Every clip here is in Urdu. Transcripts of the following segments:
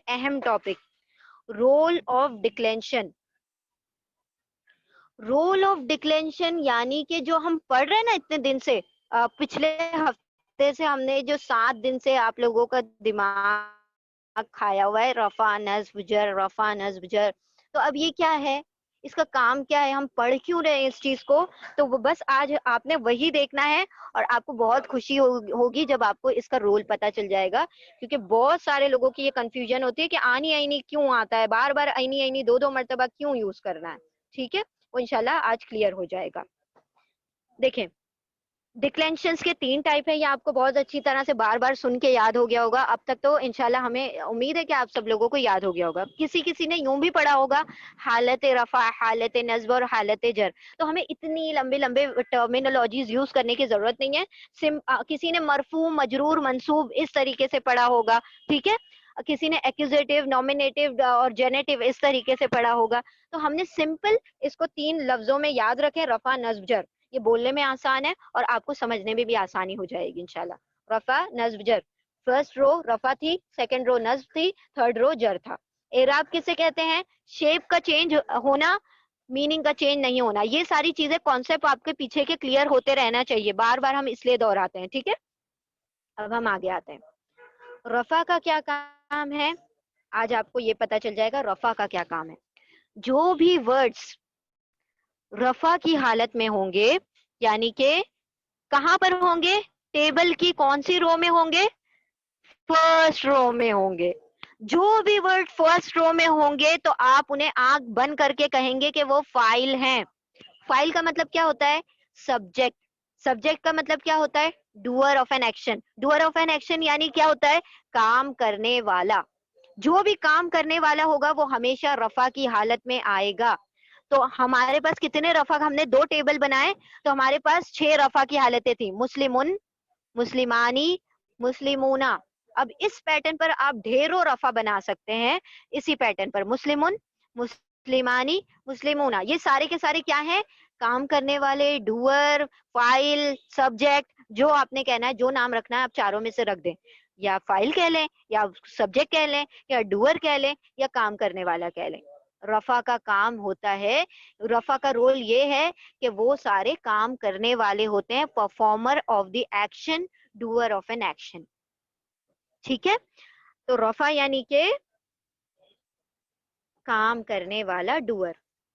اہم topic rule of declension. Rule of declension یعنی کہ جو ہم پڑھ رہے ہیں نا اتنے دن سے, پچھلے ہفتے سے ہم نے جو 7 دن سے آپ لوگوں کا دماغ کھایا ہوا ہے, رفع نصب جر رفع نصب جر, تو اب یہ کیا ہے, اس کا کام کیا ہے, ہم پڑھ کیوں رہے ہیں اس چیز کو, تو وہ بس آج آپ نے وہی دیکھنا ہے. اور آپ کو بہت خوشی ہوگی جب آپ کو اس کا رول پتا چل جائے گا, کیونکہ بہت سارے لوگوں کی یہ کنفیوژن ہوتی ہے کہ آنی آئینی کیوں آتا ہے, بار بار آئینی آئینی 2 مرتبہ کیوں یوز کرنا ہے. ٹھیک ہے, وہ انشاءاللہ آج کلیئر ہو جائے گا. دیکھیں ڈکلینشنز کے 3 ٹائپ ہیں, یہ آپ کو بہت اچھی طرح سے بار بار سن کے یاد ہو گیا ہوگا اب تک, تو انشاءاللہ ہمیں امید ہے کہ آپ سب لوگوں کو یاد ہو گیا ہوگا. کسی نے یوں بھی پڑھا ہوگا حالت رفع, حالت نصب اور حالت جر, تو ہمیں اتنی لمبے ٹرمینالوجیز یوز کرنے کی ضرورت نہیں ہے. کسی نے مرفوع مجرور منصوب اس طریقے سے پڑھا ہوگا, ٹھیک ہے, کسی نے ایکوزیٹو نومینیٹو اور جینیٹو اس طریقے سے پڑھا ہوگا. تو ہم نے سمپل اس کو 3 لفظوں میں یاد رکھیں, رفع نصب جر. یہ بولنے میں آسان ہے اور آپ کو سمجھنے میں بھی آسانی ہو جائے گی انشاءاللہ. رفع نصب جر, فرسٹ رو رفع تھی, سیکنڈ رو نصب تھی, تھرڈ رو جر تھا. اعراب کسے کہتے ہیں, شیپ کا چینج ہونا, میننگ کا چینج نہیں ہونا. یہ ساری چیزیں کانسیپٹ آپ کے پیچھے کے کلیئر ہوتے رہنا چاہیے, بار بار ہم اس لیے دہراتے ہیں. ٹھیک ہے, اب ہم آگے آتے ہیں. رفع کا کیا کام ہے, آج آپ کو یہ پتا چل جائے گا رفع کا کیا کام ہے. جو بھی ورڈز رفع کی حالت میں ہوں گے, یعنی کہ کہاں پر ہوں گے, ٹیبل کی کون سی رو میں ہوں گے, فرسٹ رو میں ہوں گے. جو بھی ورڈ فرسٹ رو میں ہوں گے تو آپ انہیں آنکھ بند کر کے کہیں گے کہ وہ فاعل ہیں. فاعل کا مطلب کیا ہوتا ہے, سبجیکٹ. سبجیکٹ کا مطلب کیا ہوتا ہے, doer of an action. Doer of an action یعنی کیا ہوتا ہے, کام کرنے والا. جو بھی کام کرنے والا ہوگا وہ ہمیشہ رفع کی حالت میں آئے گا. تو ہمارے پاس کتنے رفع, ہم نے 2 ٹیبل بنائے, تو ہمارے پاس 6 رفع کی حالتیں تھیں, مسلمن, مسلمانی, مسلمونا. اب اس پیٹرن پر آپ ڈھیروں رفع بنا سکتے ہیں. اسی پیٹرن پر مسلمن, مسلمانی, مسلمونا, یہ سارے کے سارے کیا ہیں, کام کرنے والے, ڈوئر, فاعل, سبجیکٹ. جو آپ نے کہنا ہے, جو نام رکھنا ہے آپ چاروں میں سے رکھ دیں, یا فاعل کہہ لیں, یا سبجیکٹ کہہ لیں, یا ڈوئر کہہ لیں, یا کام کرنے والا کہہ لیں. رفع کا کام ہوتا ہے, رفع کا رول یہ ہے کہ وہ سارے کام کرنے والے ہوتے ہیں, performer of the action, doer of an action. ٹھیک ہے, تو رفع یعنی کہ کام کرنے والا, ڈوئر.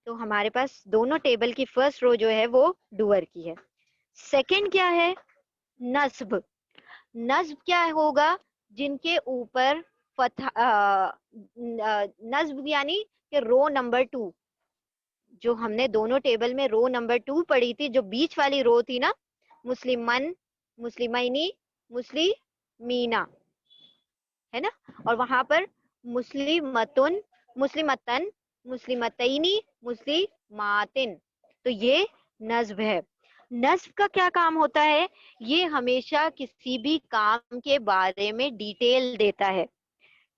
تو ہمارے پاس دونوں ٹیبل کی فرسٹ رو جو ہے وہ ڈوئر کی ہے. سیکنڈ کیا ہے, نصب. نصب کیا ہوگا, جن کے اوپر فتح, نصب یعنی کہ رو نمبر 2, جو ہم نے دونوں ٹیبل میں رو نمبر 2 پڑھی تھی, جو بیچ والی رو تھی نا, مسلمن, مسلمینی, مسلمینا, ہے نا, اور وہاں پر مسلمتن, مسلمتن, مسلمتینی, مسلماتن, تو یہ نصب ہے. نصب کا کیا کام ہوتا ہے, یہ ہمیشہ کسی بھی کام کے بارے میں ڈیٹیل دیتا ہے.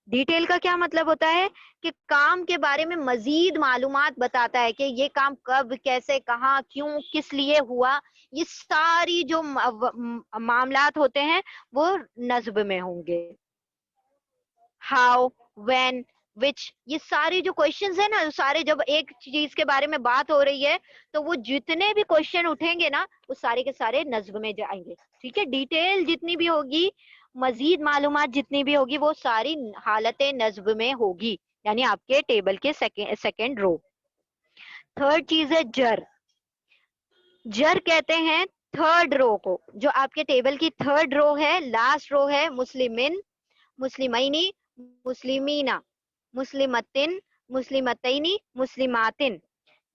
ڈیٹیل کا کیا مطلب ہوتا ہے, کہ کام کے بارے میں مزید معلومات بتاتا ہے, کہ یہ کام کب, کیسے, کہاں, کیوں, کس لیے ہوا. یہ ساری جو معاملات ہوتے ہیں وہ نصب میں ہوں گے. ہاؤ, وین, وچ, یہ سارے جو کوشچنز ہیں نا, سارے جب ایک چیز کے بارے میں بات ہو رہی ہے تو وہ جتنے بھی کوشچن اٹھیں گے نا وہ سارے کے سارے نصب میں جائیں گے. ٹھیک ہے, ڈیٹیل جتنی بھی ہوگی, مزید معلومات جتنی بھی ہوگی, وہ ساری حالت نصب میں ہوگی, یعنی آپ کے ٹیبل کے سیکنڈ رو. تھرڈ چیز ہے جر. جر کہتے ہیں تھرڈ رو کو, جو آپ کے ٹیبل کی تھرڈ رو ہے, لاسٹ رو ہے, مسلمن, مسلمینی, مسلمینا, مسلمتن, مسلمتینی, مسلماتن.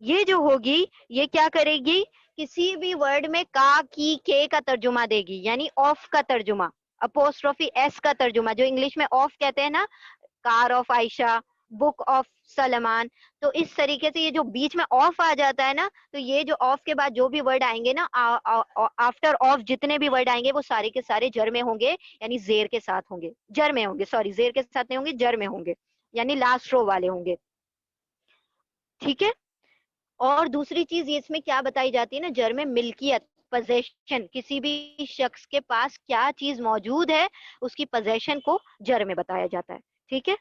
یہ جو ہوگی یہ کیا کرے گی, کسی بھی ورڈ میں کا, کی, کے کا ترجمہ دے گی, یعنی آف کا ترجمہ, اپوسٹروفی ایس کا ترجمہ, جو انگلش میں آف کہتے ہیں نا, car of Ayesha, book of Salman. تو اس طریقے سے یہ جو بیچ میں آف آ جاتا ہے نا, تو یہ جو آف کے بعد جو بھی ورڈ آئیں گے نا, آفٹر آف جتنے بھی ورڈ آئیں گے وہ سارے کے سارے جر میں ہوں گے, یعنی زیر کے ساتھ ہوں گے, جر میں ہوں گے, سوری زیر کے ساتھ نہیں ہوں گے, جر میں ہوں گے, یعنی لاسٹ رو والے ہوں گے. ٹھیک ہے, اور دوسری چیز اس میں کیا بتائی جاتی ہے نا, جر میں ملکیت, پوزیشن, کسی بھی شخص کے پاس کیا چیز موجود ہے اس کی پوزیشن کو جر میں بتایا جاتا ہے. ٹھیک ہے,